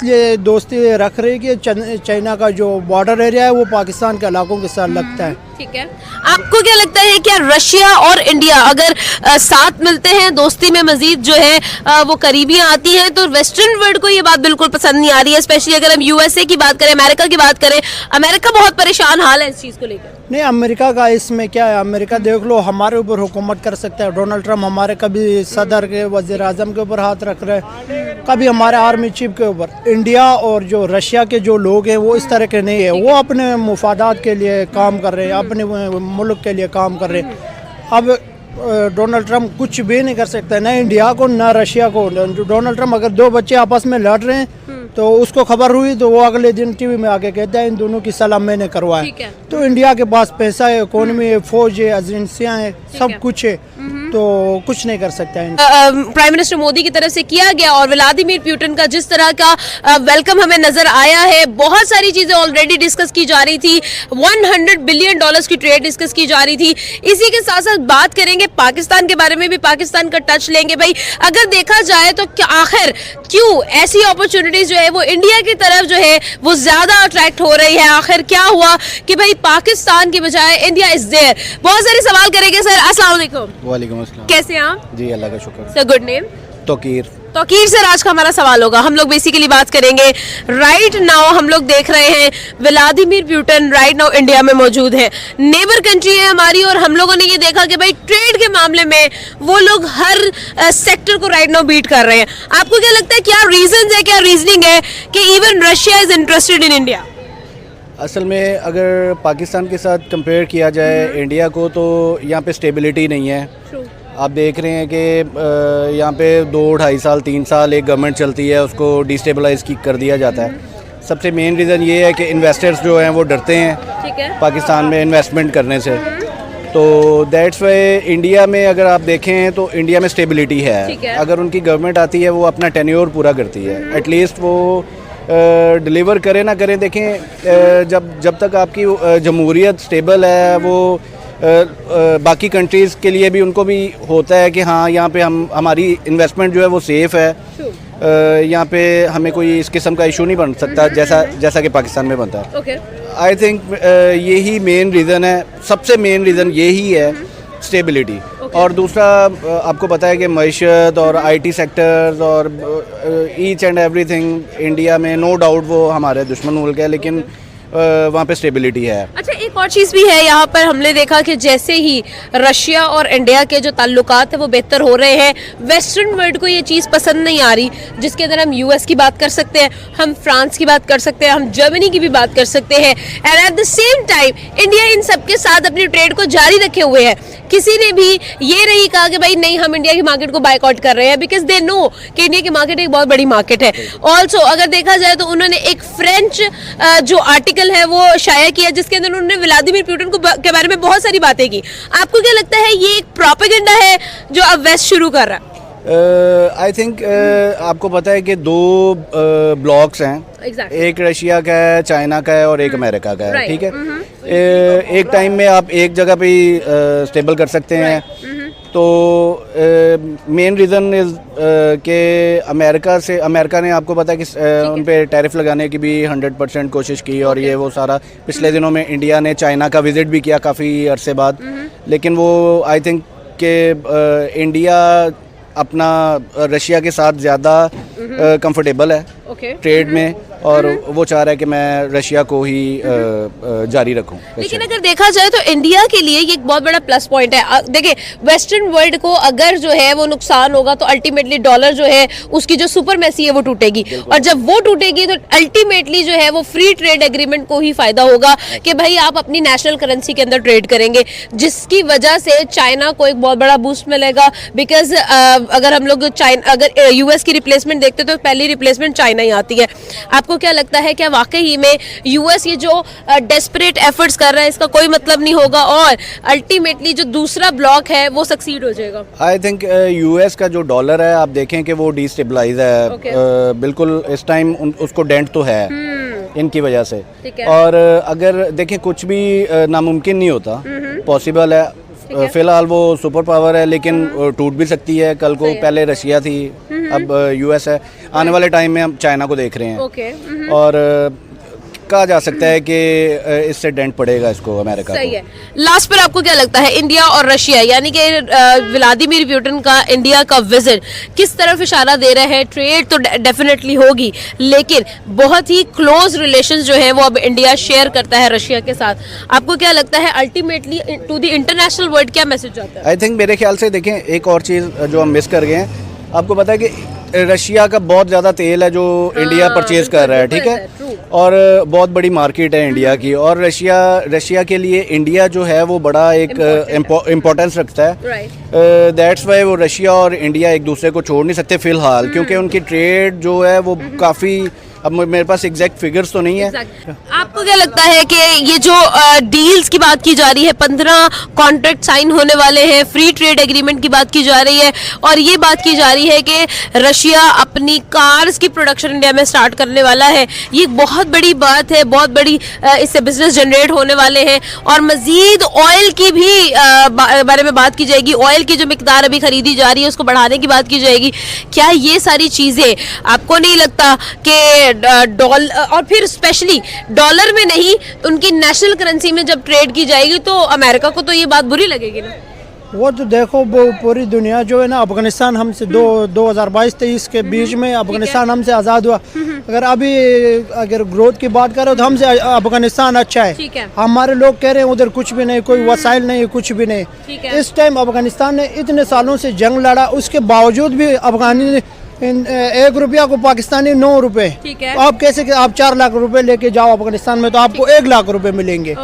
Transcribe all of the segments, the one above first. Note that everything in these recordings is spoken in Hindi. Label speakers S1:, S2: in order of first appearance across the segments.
S1: इसलिए दोस्ती रख रही है कि चाइना का जो बॉर्डर एरिया है वो पाकिस्तान के इलाकों के साथ लगता है।
S2: ठीक है, आपको क्या लगता है क्या रशिया और इंडिया अगर साथ मिलते हैं, दोस्ती में मजीद जो है वो करीबियां आती हैं, तो वेस्टर्न वर्ल्ड को ये बात बिल्कुल पसंद नहीं आ रही है। स्पेशली अगर हम यूएसए की बात करें, अमेरिका की बात करें, अमेरिका बहुत परेशान हाल है इस चीज को लेकर।
S1: नहीं, अमेरिका का इसमें क्या है, अमेरिका देख लो हमारे ऊपर हुकूमत कर सकता है। डोनाल्ड ट्रम्प हमारे कभी सदर के वज़ीर आज़म के ऊपर हाथ रख रहे हैं, कभी हमारे आर्मी चीफ के ऊपर। इंडिया और जो रशिया के जो लोग हैं वो इस तरह के नहीं है, वो अपने मुफादात के लिए काम कर रहे हैं, अपने मुल्क के लिए काम कर रहे हैं। अब डोनाल्ड ट्रम्प कुछ भी नहीं कर सकता, ना इंडिया को ना रशिया को। डोनाल्ड ट्रम्प अगर दो बच्चे आपस में लड़ रहे हैं तो उसको खबर हुई तो वो अगले दिन टीवी में आके कहता है इन दोनों की सलाह मैंने करवाया। तो इंडिया के पास पैसा है, इकोनॉमी है, फौज है, एजेंसियां हैं, सब कुछ है, तो कुछ नहीं कर सकता है।
S2: प्राइम मिनिस्टर मोदी की तरफ से किया गया और व्लादिमीर पुतिन का जिस तरह का वेलकम हमें नजर आया है, बहुत सारी चीजें ऑलरेडी डिस्कस की जा रही थी। $100 बिलियन की ट्रेड डिस्कस की जा रही थी। इसी के साथ साथ बात करेंगे पाकिस्तान के बारे में भी, पाकिस्तान का टच लेंगे। भाई अगर देखा जाए तो आखिर क्यों ऐसी अपॉर्चुनिटीज जो है वो इंडिया की तरफ जो है वो ज्यादा अट्रैक्ट हो रही है? आखिर क्या हुआ कि भाई पाकिस्तान की बजाय इंडिया इज देयर? बहुत सारे सवाल करेंगे सर। अस्सलाम वालेकुम।
S3: वालेकुम अस्सलाम।
S2: कैसे हैं आप?
S3: जी अल्लाह का शुक्र।
S2: Sir good name?
S3: Toqeer.
S2: Toqeer sir, आज का हमारा सवाल होगा, हम लोग बेसिकली बात करेंगे राइट नाउ हम लोग देख रहे हैं Vladimir Putin right now India में मौजूद है, नेबर कंट्री है हमारी, और हम लोगों ने ये देखा कि भाई ट्रेड के मामले में वो लोग हर सेक्टर को राइट नाउ बीट कर रहे हैं। आपको क्या लगता है क्या रीजंस है, क्या रीजनिंग है कि even Russia is interested in India?
S3: असल में अगर पाकिस्तान के साथ कंपेयर किया जाए इंडिया को, तो यहाँ पे स्टेबिलिटी नहीं है। आप देख रहे हैं कि यहाँ पे 2-2.5 साल 3 साल एक गवर्नमेंट चलती है, उसको डिस्टेबलाइज कर दिया जाता है। सबसे मेन रीज़न ये है कि इन्वेस्टर्स जो हैं वो डरते हैं पाकिस्तान में इन्वेस्टमेंट करने से। तो दैट्स वाई इंडिया में अगर आप देखें तो इंडिया में स्टेबिलिटी है। अगर उनकी गवर्नमेंट आती है वो अपना टेन्योर पूरा करती है, एटलीस्ट वो डिलीवर करें ना करें। देखें जब तक आपकी जमहूरियत स्टेबल है, वो बाकी कंट्रीज़ के लिए भी उनको भी होता है कि हाँ यहाँ पे हमारी इन्वेस्टमेंट जो है वो सेफ़ है, यहाँ पे हमें कोई इस किस्म का इशू नहीं बन सकता जैसा कि पाकिस्तान में बनता है। आई थिंक यही मेन रीज़न है, सबसे मेन रीज़न यही है, स्टेबिलिटी। और दूसरा आपको पता है कि मईशत और आईटी सेक्टर्स और ईच एंड एवरीथिंग इंडिया में नो डाउट वो हमारे दुश्मन मुल्क है, लेकिन वहाँ पे स्टेबिलिटी है।
S2: अच्छा, एक और चीज़ भी है यहाँ पर, हमने देखा कि जैसे ही रशिया और इंडिया के जो ताल्लुकात है वो बेहतर हो रहे हैं, वेस्टर्न वर्ल्ड को ये चीज़ पसंद नहीं आ रही, जिसके अंदर हम यूएस की बात कर सकते हैं, हम फ्रांस की बात कर सकते हैं, हम जर्मनी की भी बात कर सकते हैं, and at the same time India in सब के साथ अपनी ट्रेड को जारी रखे हुए है। किसी ने भी ये नहीं कहा कि भाई नहीं हम इंडिया की मार्केट को बायकॉट कर रहे हैं, बिकॉज दे नो कि इंडिया की मार्केट एक बहुत बड़ी मार्केट है। ऑल्सो अगर देखा जाए तो उन्होंने एक फ्रेंच जो आर्टिकल है वो शाया किया, जिसके अंदर उन्होंने व्लादिमीर पुतिन के बारे में बहुत सारी बातें की। आपको क्या लगता है ये एक प्रोपेगेंडा है जो अब वेस्ट शुरू कर रहा है?
S3: आई थिंक आपको पता है कि 2 ब्लॉक्स हैं, एक रशिया का है, चाइना का है और एक अमेरिका का है। ठीक है, एक टाइम में आप एक जगह पे ही स्टेबल कर सकते हैं। तो मेन रीज़न इज़ कि अमेरिका ने आपको पता है कि उन पे टैरिफ लगाने की भी 100% कोशिश की, और ये वो सारा पिछले दिनों में इंडिया ने चाइना का विज़िट भी किया काफ़ी अरसे बाद। लेकिन वो आई थिंक कि इंडिया अपना रशिया के साथ ज़्यादा कंफर्टेबल है ट्रेड में, और वो चाह रहा है कि मैं रशिया को ही जारी रखूं।
S2: लेकिन अगर देखा जाए तो इंडिया के लिए ये एक बहुत बड़ा प्लस पॉइंट है। देखिए वेस्टर्न वर्ल्ड को अगर जो है वो नुकसान होगा तो अल्टीमेटली डॉलर जो है उसकी जो सुपरमेसी है वो टूटेगी, और जब वो टूटेगी तो अल्टीमेटली जो है वो फ्री ट्रेड एग्रीमेंट को ही फायदा होगा कि भाई आप अपनी नेशनल करेंसी के अंदर ट्रेड करेंगे, जिसकी वजह से चाइना को एक बहुत बड़ा बूस्ट मिलेगा। बिकॉज अगर हम लोग अगर यूएस की रिप्लेसमेंट देखते तो पहली रिप्लेसमेंट चाइना ही आती है। आपको क्या लगता है क्या वाकई में यूएस ये जो डेस्परेट एफर्ट्स कर रहा है इसका कोई मतलब नहीं होगा और अल्टीमेटली जो दूसरा ब्लॉक है वो सक्सीड हो जाएगा? आई
S3: थिंक यूएस का जो डॉलर है आप देखें कि वो डिस्टेबलाइज है बिल्कुल इस टाइम, उसको डेंट तो है इनकी वजह से। और अगर देखें कुछ भी नामुमकिन नहीं होता, पॉसिबल है। फिलहाल वो सुपर पावर है, लेकिन टूट भी सकती है कल को। पहले रशिया थी, अब यूएस है। आने वाले टाइम में हम चाइना को देख रहे हैं।
S2: ओके।
S3: और कहा जा सकता है कि इससे डेंट पड़ेगा इसको अमेरिका
S2: सही
S3: को।
S2: है। लास्ट पर आपको क्या लगता है, इंडिया और रशिया यानी कि व्लादिमीर पुतिन का इंडिया का विजिट किस तरफ इशारा दे रहे हैं? ट्रेड तो डेफिनेटली होगी, लेकिन बहुत ही क्लोज रिलेशंस जो है वो अब इंडिया शेयर करता है रशिया के साथ। आपको क्या लगता है ultimately to the international world क्या मैसेज जाता है?
S3: आई थिंक मेरे ख्याल से देखें, एक और चीज़ जो हम मिस कर गए हैं, आपको पता है कि रशिया का बहुत ज़्यादा तेल है जो इंडिया परचेज कर रहा है, ठीक है। और बहुत बड़ी मार्केट है इंडिया की, और रशिया के लिए इंडिया जो है वो बड़ा एक इम्पोर्टेंस रखता है। दैट्स वाई वो रशिया और इंडिया एक दूसरे को छोड़ नहीं सकते फिलहाल, क्योंकि उनकी ट्रेड जो है वो काफ़ी, अब मेरे पास एग्जैक्ट फिगर्स तो नहीं है।
S2: आपको क्या लगता है कि ये जो डील्स की बात की जा रही है, 15 कॉन्ट्रैक्ट साइन होने वाले हैं, फ्री ट्रेड एग्रीमेंट की बात की जा रही है, और ये बात की जा रही है कि रशिया अपनी कार्स की प्रोडक्शन इंडिया में स्टार्ट करने वाला है। ये एक बहुत बड़ी बात है, बहुत बड़ी इससे बिजनेस जनरेट होने वाले हैं। और मजीद ऑयल की भी बारे में बात की जाएगी, ऑयल की जो मिकदार अभी खरीदी जा रही है उसको बढ़ाने की बात की जाएगी। क्या ये सारी चीज़ें आपको नहीं लगता कि डॉलर, और फिर स्पेशली डॉलर में नहीं, उनकी नेशनल करेंसी में जब ट्रेड की जाएगी तो अमेरिका को तो ये बात बुरी लगेगी ना?
S1: वो तो देखो, वो पूरी दुनिया जो है ना, अफगानिस्तान हमसे 2022-23 के बीच में अफगानिस्तान हमसे आज़ाद हुआ। अगर ग्रोथ की बात करें तो हमसे अफगानिस्तान अच्छा है। हमारे लोग कह रहे हैं उधर कुछ भी नहीं, कोई वसाइल नहीं, कुछ भी नहीं। इस टाइम अफगानिस्तान ने इतने सालों से जंग लड़ा, उसके बावजूद भी अफगानी 1 रुपया को पाकिस्तानी 9 रुपए। आप कैसे, आप 4 लाख रुपए लेके जाओ अफगानिस्तान में तो आपको 1 लाख रुपए मिलेंगे।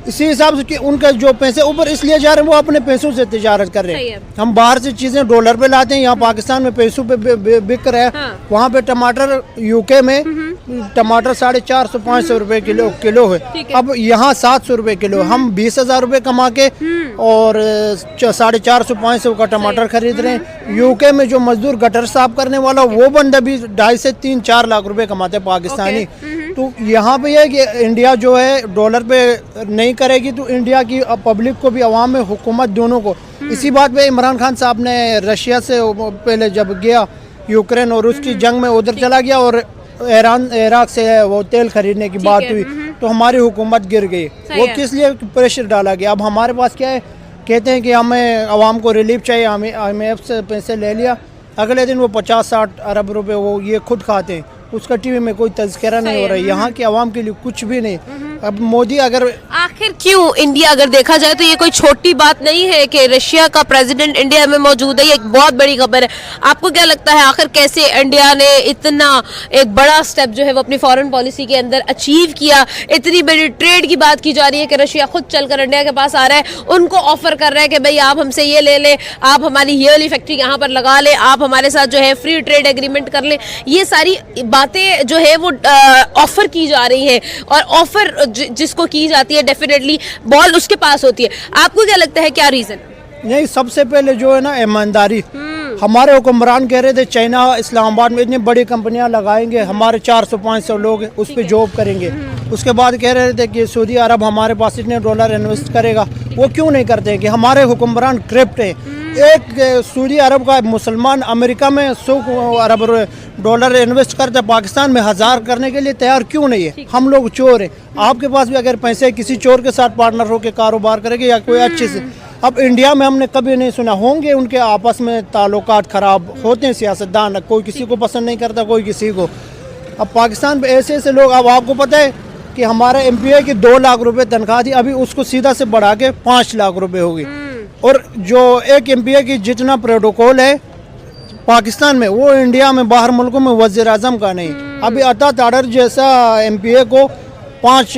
S1: इसी हिसाब से कि उनका जो पैसे ऊपर इसलिए जा रहे हैं, वो अपने पैसों से तिजारत कर रहे हैं। हम बाहर से चीजें डॉलर पे लाते हैं, यहाँ पाकिस्तान में पैसों पे बिक रहे हैं। वहाँ पे टमाटर यूके में टमाटर 450-500 रुपए किलो है। अब यहाँ 700 रुपए किलो। हम 20,000 रुपए कमा के और 450-500 का टमाटर खरीद रहे हैं। यूके में जो मजदूर गटर साफ करने वाला, वो बंदा भी 2.5 से 3-4 लाख रुपए कमाते हैं पाकिस्तानी। तो यहाँ पे है कि इंडिया जो है डॉलर पे नहीं करेगी तो इंडिया की पब्लिक को भी, अवाम में, हुकूमत दोनों को। इसी बात पे इमरान खान साहब ने रशिया से पहले जब गया यूक्रेन और उसकी जंग में उधर चला गया और इराक से वो तेल खरीदने की बात हुई तो हमारी हुकूमत गिर गई। वो किस लिए प्रेशर डाला गया? अब हमारे पास क्या है, कहते हैं कि हमें अवाम को रिलीफ चाहिए, हमें IMF से पैसे ले लिया, अगले दिन वो 50-60 अरब रुपए वो ये खुद खाते हैं, उसका टीवी में कोई तज़किरा नहीं हो रहा है। यहाँ के अवाम के लिए कुछ भी नहीं। अब मोदी अगर
S2: आखिर क्यों इंडिया, अगर देखा जाए तो ये कोई छोटी बात नहीं है कि रशिया का प्रेसिडेंट इंडिया में मौजूद है, ये एक बहुत बड़ी खबर है। आपको क्या लगता है आखिर कैसे इंडिया ने इतना एक बड़ा स्टेप जो है वो अपनी फॉरेन पॉलिसी के अंदर अचीव किया? इतनी बड़ी ट्रेड की बात की जा रही है कि रशिया खुद चलकर इंडिया के पास आ रहा है, उनको ऑफर कर रहा है कि भाई आप हमसे ये ले लें, आप हमारी ये वाली फैक्ट्री यहाँ पर लगा लें, आप हमारे साथ जो है फ्री ट्रेड एग्रीमेंट कर लें। ये सारी बातें जो है वो ऑफर की जा रही है, और ऑफर जिसको की जाती है डेफिनेटली बॉल उसके पास होती है। आपको क्या लगता है क्या रीजन?
S1: नहीं, सबसे पहले जो है ना ईमानदारी। हमारे हुक्मरान कह रहे थे चाइना इस्लामाबाद में इतनी बड़ी कंपनियां लगाएंगे, हमारे 400-500 लोग उस पर जॉब करेंगे। उसके बाद कह रहे थे कि सऊदी अरब हमारे पास इतने डॉलर इन्वेस्ट करेगा। वो क्यों नहीं करते कि हमारे हुक्मरान करप्ट है। एक सऊदी अरब का मुसलमान अमेरिका में 100 अरब डॉलर इन्वेस्ट करते, पाकिस्तान में 1000 करने के लिए तैयार क्यों नहीं है? हम लोग चोर हैं। आपके पास भी अगर पैसे किसी चोर के साथ पार्टनर होकर कारोबार करेंगे या कोई अच्छे से, अब इंडिया में हमने कभी नहीं सुना होंगे उनके आपस में ताल्लुकात खराब होते हैं। सियासतदान कोई किसी को पसंद नहीं करता, कोई किसी को। अब पाकिस्तान में ऐसे ऐसे लोग, अब आपको पता है कि हमारे MPA की 2 लाख रुपए तनख्वाह थी, अभी उसको सीधा से बढ़ा के 5 लाख रुपए होगी। और जो एक MPA की जितना प्रोटोकॉल है पाकिस्तान में, वो इंडिया में बाहर मुल्कों में वज़ीर आज़म का नहीं। अभी अता ताड़र जैसा MPA को 5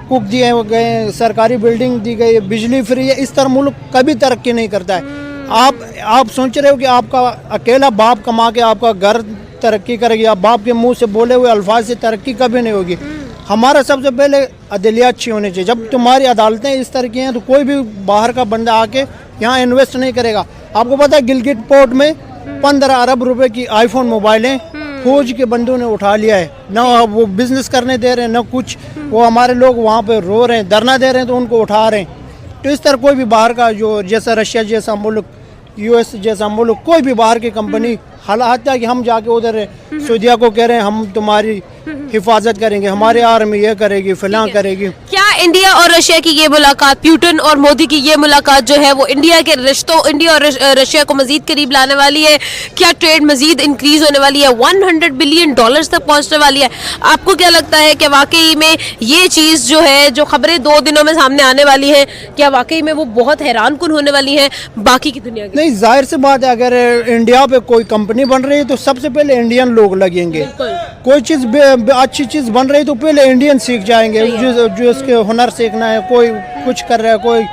S1: कुक दिए गए, सरकारी बिल्डिंग दी गई, बिजली फ्री है। इस तरह मुल्क कभी तरक्की नहीं करता है। आप सोच रहे हो कि आपका अकेला बाप कमा के आपका घर तरक्की करेगी? आप बाप के मुंह से बोले हुए अल्फाज से तरक्की कभी नहीं होगी। हमारा सबसे पहले अदलिया अच्छी होनी चाहिए। जब तुम्हारी अदालतें इस तरह की हैं तो कोई भी बाहर का बंदा आके यहाँ इन्वेस्ट नहीं करेगा। आपको पता है गिलगिट पोर्ट में 15 अरब रुपए की iPhone मोबाइलें फौज के बंदों ने उठा लिया है। ना वो बिजनेस करने दे रहे हैं, ना कुछ। वो हमारे लोग वहाँ पे रो रहे हैं, धरना दे रहे हैं तो उनको उठा रहे हैं। तो इस तरह कोई भी बाहर का जो जैसा रशिया जैसा मुल्क, यूएस जैसा मुल्क, कोई भी बाहर की कंपनी, हालात कि हम जाके उधर सऊदीया को कह रहे हैं हम तुम्हारी हिफाजत करेंगे, हमारे आर्मी ये करेगी, फिलहाल करेगी।
S2: क्या इंडिया और रशिया की ये मुलाकात, पुतिन और मोदी की ये मुलाकात जो है वो इंडिया के रिश्तों, इंडिया और रशिया को मजीद करीब लाने वाली है? क्या ट्रेड मजीद इंक्रीज होने वाली है, $100 बिलियन तक पहुंचने वाली है? आपको क्या लगता है कि वाकई में ये चीज़ जो है, जो खबरें 2 दिनों में सामने आने वाली हैं, क्या वाकई में वो बहुत हैरानकुन होने वाली है बाकी की दुनिया की?
S1: नहीं, जाहिर सी बात है, अगर इंडिया पे कोई कंपनी बन रही है तो सबसे पहले इंडियन लोग लगेंगे। कोई चीज़ अच्छी चीज़ बन रही है तो पहले इंडियन सीख जाएंगे, जो इसके हुनर सीखना है, कोई कुछ कर रहा है, कोई